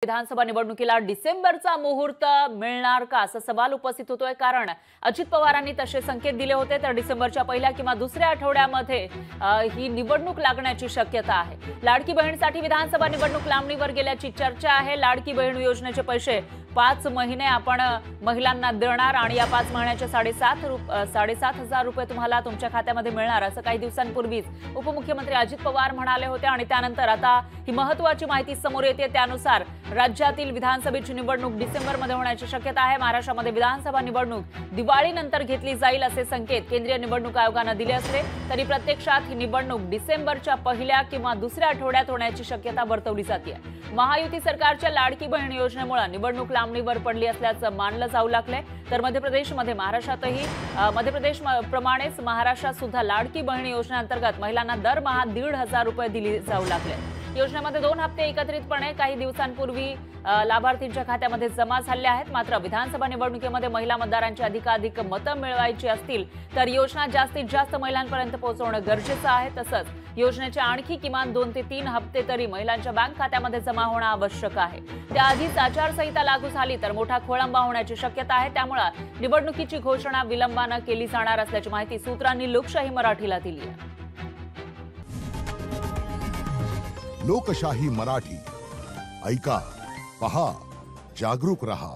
विधानसभा निवडणुकीला डिसेंबरचा मुहूर्त मिळणार का असा सवाल उपस्थित होतोय। कारण अजित पवारांनी तसे संकेत दिले होते तर डिसेंबरच्या पहिल्या किंवा दुसऱ्या आठवड्यामध्ये ही निवडणूक लागण्याची शक्यता आहे। लाडकी बहीणसाठी विधानसभा निवडणूक लांबणीवर गेल्याची चर्चा आहे। लाडकी बहीण योजनेचे पैसे 5 महिने आपण महिलांना देणार आणि या 5 महिन्याचे 7,500 रुपये तुम्हाला तुमच्या खात्यामध्ये मिळणार असं काही दिवसांपूर्वीच उपमुख्यमंत्री अजित पवार म्हणाले होते। आणि त्यानंतर आता ही महत्त्वाची माहिती समोर येते। त्यानुसार राज्यातील विधानसभेची निवडणूक डिसेंबरमध्ये होण्याची शक्यता आहे। महाराष्ट्रामध्ये विधानसभा निवडणूक दिवाळीनंतर घेतली जाईल असे संकेत केंद्रीय निवडणूक आयोगाने दिले असले तरी प्रत्यक्षात ही निवडणूक डिसेंबरच्या पहिल्या किंवा दुसऱ्या आठवड्यात होण्याची शक्यता वर्तवली जाते। महायुती सरकारच्या लाडकी बहीण योजनेमुळे निवडणूक लांबणीवर पडली असल्याचं मानलं जाऊ लागलंय। तर मध्यप्रदेश प्रमाणेच महाराष्ट्रात सुद्धा लाडकी बहीण योजनेअंतर्गत महिलांना दरमहा 1,500 रुपये दिले जाऊ लागले। योजनेमध्ये 2 हप्ते एकत्रितपणे काही दिवसांपूर्वी लाभार्थींच्या खात्यामध्ये जमा झाले आहेत। मात्र विधानसभा निवडणुकीमध्ये महिला मतदारांची अधिकाधिक मतं मिळवायची असतील तर योजना जास्तीत जास्त महिलांपर्यंत पोहोचवणं गरजेचं आहे। तसंच योजनेचे आणखी किमान 2 ते 3 हप्ते तरी महिलांच्या बँक खात्यामध्ये जमा होणं आवश्यक आहे। त्याआधीच आचारसंहिता लागू झाली तर मोठा खोळंबा होण्याची शक्यता आहे। त्यामुळे निवडणुकीची घोषणा विलंबानं केली जाणार असल्याची माहिती सूत्रांनी लोकशाही मराठीला दिली आहे। लोकशाही मराठी ऐका, पहा, जागरूक रहा।